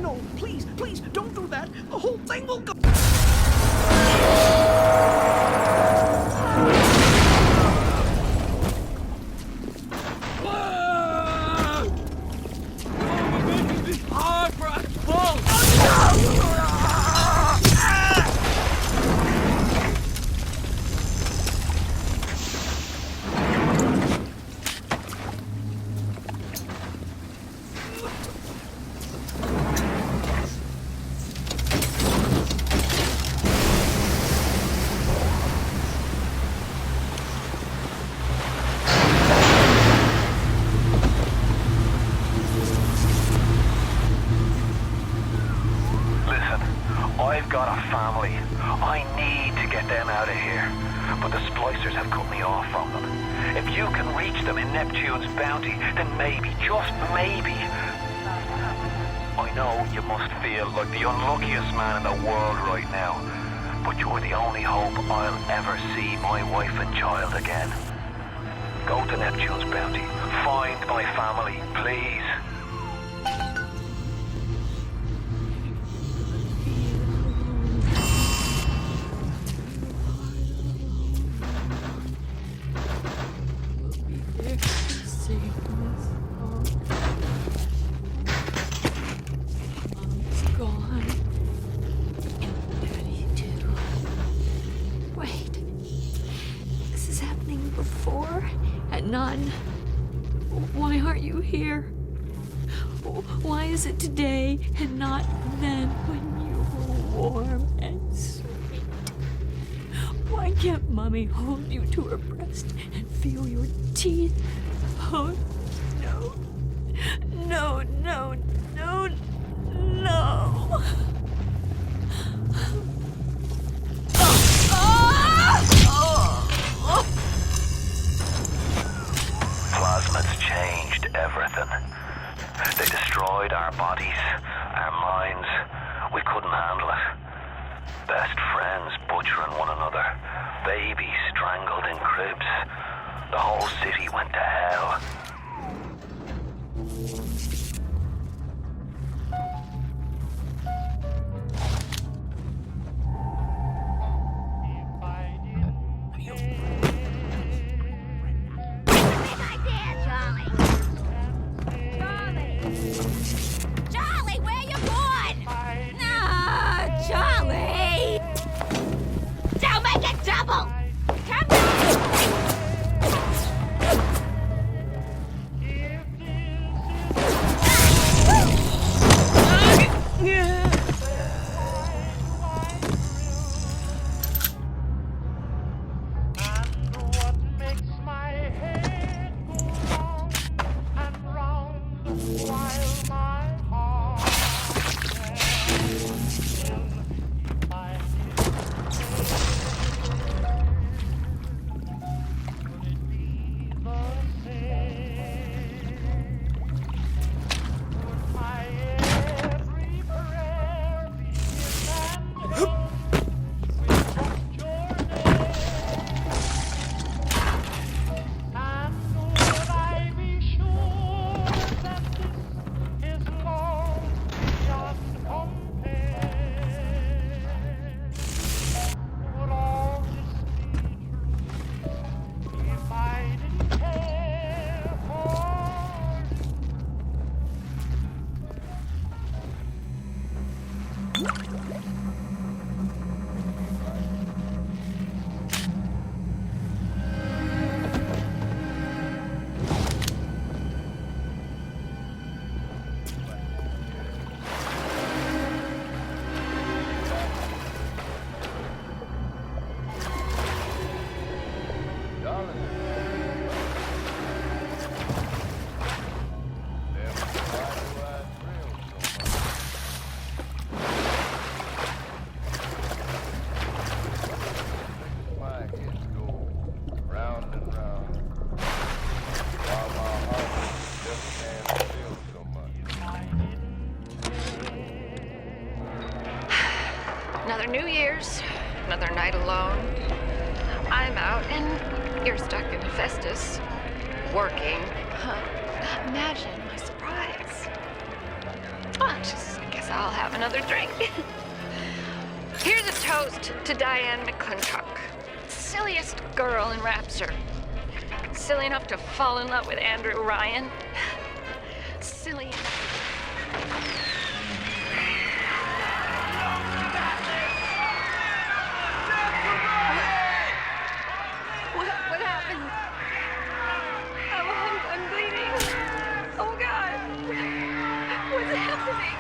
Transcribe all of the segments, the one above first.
No, please, please, don't do that. The whole thing will go... I've got a family. I need to get them out of here. But the splicers have cut me off from them. If you can reach them in Neptune's bounty, then maybe, just maybe... I know you must feel like the unluckiest man in the world right now. But you're the only hope I'll ever see my wife and child again. Go to Neptune's bounty. Find my family, please. None. Why aren't you here? Why is it today and not then when you were warm and sweet? Why can't Mommy hold you to her breast and feel your teeth? Oh, no. No, no, no, no. Plasma's changed everything. They destroyed our bodies, our minds. We couldn't handle it. Best friends butchering one another. Babies strangled in cribs. The whole city went to hell. Another New Year's, another night alone. I'm out and you're stuck in Festus, working. Imagine my surprise. Oh, I guess guess I'll have another drink. Here's a toast to Diane McClintock, silliest girl in Rapture. Silly enough to fall in love with Andrew Ryan. Silly enough. What happened? I'm bleeding. Oh God. What's happening?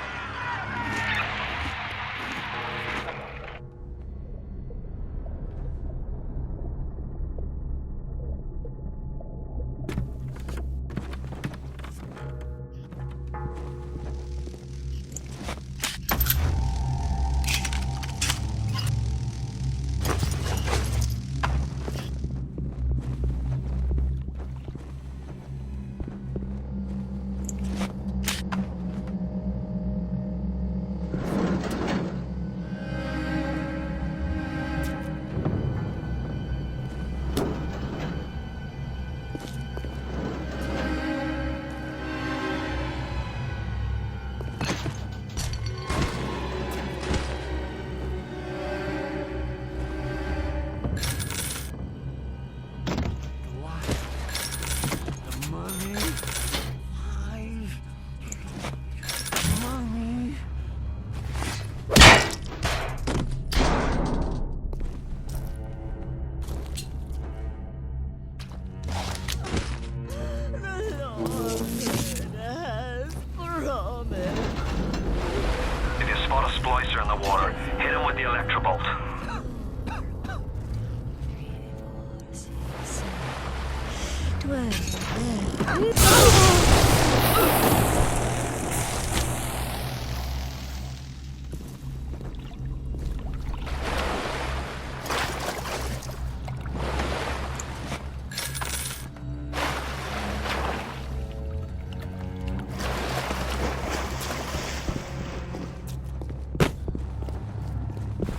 If you spot a splicer in the water, hit him with the electrobolt.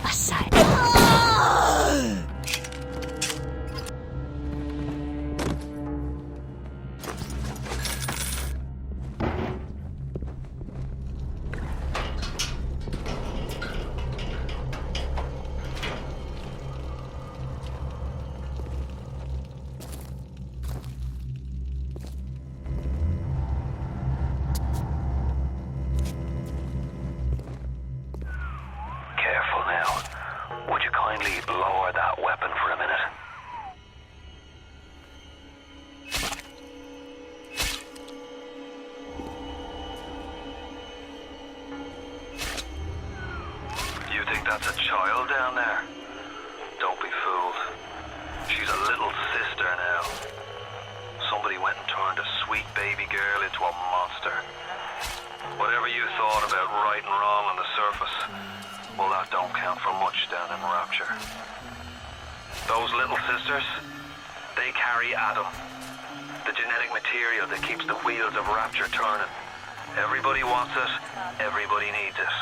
Aside. Careful now. Would you kindly lower that weapon for a minute? You think that's a child down there? Don't be fooled. She's a little sister now. Somebody went and turned a sweet baby girl into a monster. Whatever you thought about right and wrong on the surface, well, that don't count for much down in Rapture. Those little sisters, they carry Adam, the genetic material that keeps the wheels of Rapture turning. Everybody wants it, everybody needs it.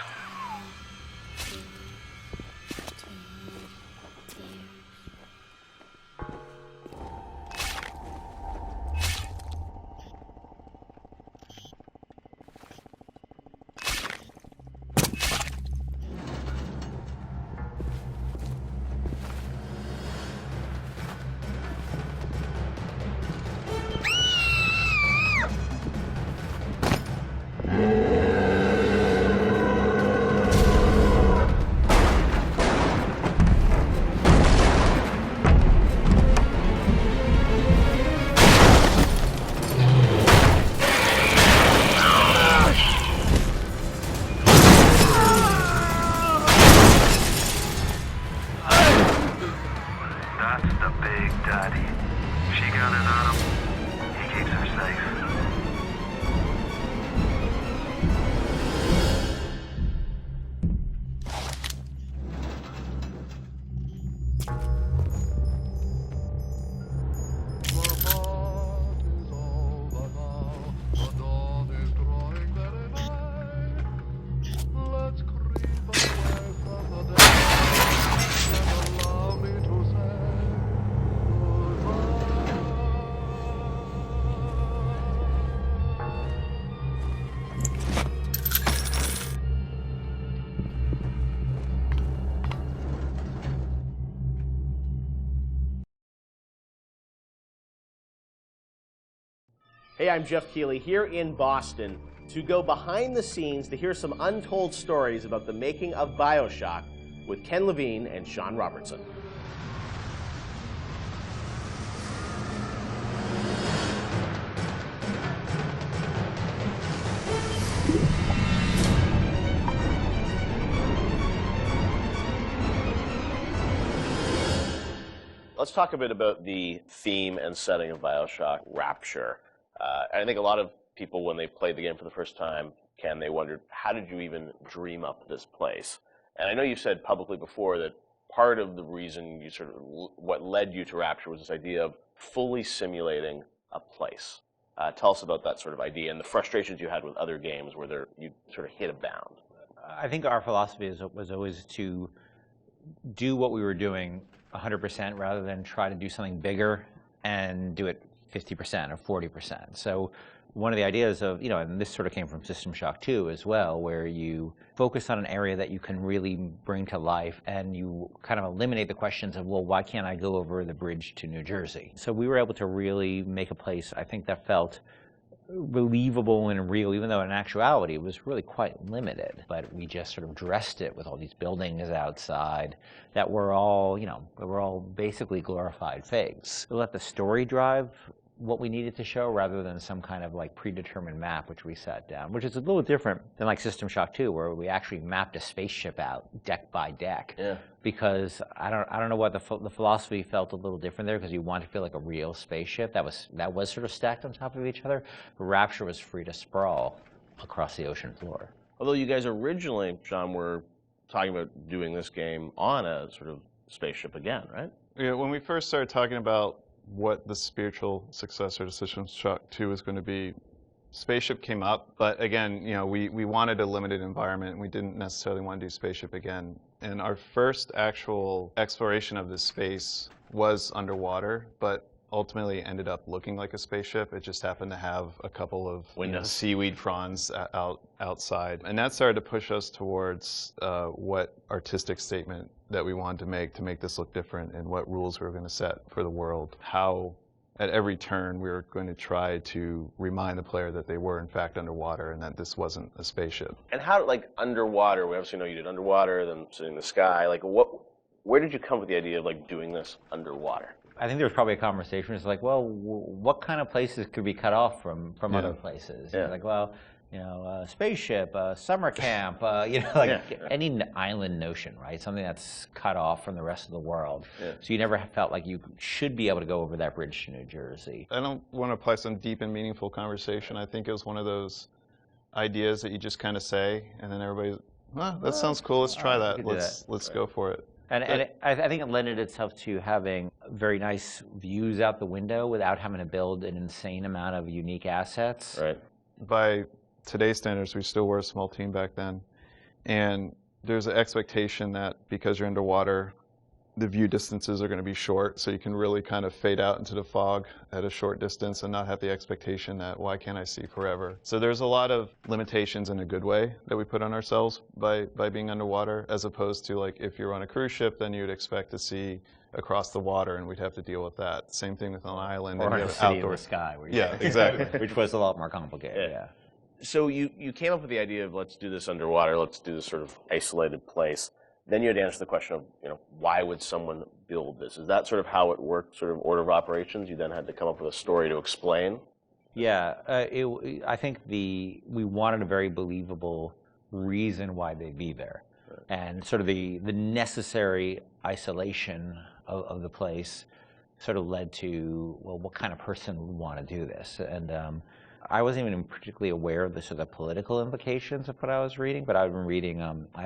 Hey, I'm Jeff Keighley here in Boston to go behind the scenes to hear some untold stories about the making of BioShock with Ken Levine and Sean Robertson. Let's talk a bit about the theme and setting of BioShock, Rapture. I think a lot of people, when they played the game for the first time, Ken, they wondered, how did you even dream up this place? And I know you said publicly before that part of the reason you sort of, what led you to Rapture was this idea of fully simulating a place. Tell us about that sort of idea and the frustrations you had with other games where you sort of hit a bound. I think our philosophy was always to do what we were doing 100% rather than try to do something bigger and do it 50% or 40%. So one of the ideas of, and this sort of came from System Shock 2 as well, where you focus on an area that you can really bring to life and you kind of eliminate the questions of, well, why can't I go over the bridge to New Jersey? So we were able to really make a place, I think, that felt believable and real, even though in actuality it was really quite limited. But we just sort of dressed it with all these buildings outside that were all, were all basically glorified fakes. We let the story drive what we needed to show rather than some kind of like predetermined map which we set down, which is a little different than like System Shock 2, where we actually mapped a spaceship out deck by deck. Yeah. Because I don't know what the philosophy felt a little different there, because you want to feel like a real spaceship that was sort of stacked on top of each other. But Rapture was free to sprawl across the ocean floor. Although you guys originally, Sean, were talking about doing this game on a sort of spaceship again, right? Yeah, when we first started talking about what the spiritual successor to System Shock 2 was going to be, spaceship came up, but again, we wanted a limited environment, and we didn't necessarily want to do spaceship again. And our first actual exploration of this space was underwater, but ultimately ended up looking like a spaceship. It just happened to have a couple of seaweed fronds outside. And that started to push us towards what artistic statement that we wanted to make this look different, and what rules we were going to set for the world. How at every turn we were going to try to remind the player that they were in fact underwater and that this wasn't a spaceship. And how, like, underwater, we obviously know you did underwater, then sitting in the sky, like where did you come with the idea of like doing this underwater? I think there was probably a conversation. It's like, well, what kind of places could be cut off from other places? Yeah. Like, well, spaceship, summer camp, any island notion, right? Something that's cut off from the rest of the world. Yeah. So you never felt like you should be able to go over that bridge to New Jersey. I don't want to apply some deep and meaningful conversation. I think it was one of those ideas that you just kind of say, and then everybody's, that sounds cool. Let's try that. Let's go for it. And I think it lended itself to having very nice views out the window without having to build an insane amount of unique assets. Right. By today's standards, we still were a small team back then. And there's an expectation that because you're underwater, the view distances are going to be short, so you can really kind of fade out into the fog at a short distance and not have the expectation that, why can't I see forever? So there's a lot of limitations in a good way that we put on ourselves by being underwater, as opposed to, like, if you're on a cruise ship, then you'd expect to see across the water, and we'd have to deal with that. Same thing with an island. Or a city in the sky. Yeah, exactly. Which was a lot more complicated, yeah. So you came up with the idea of, let's do this underwater, let's do this sort of isolated place. Then you had to answer the question of, why would someone build this? Is that sort of how it worked, sort of order of operations? You then had to come up with a story to explain? Yeah, I think we wanted a very believable reason why they'd be there. Right. And sort of the necessary isolation of the place sort of led to, well, what kind of person would want to do this? And I wasn't even particularly aware of the sort of political implications of what I was reading, but I've been reading, I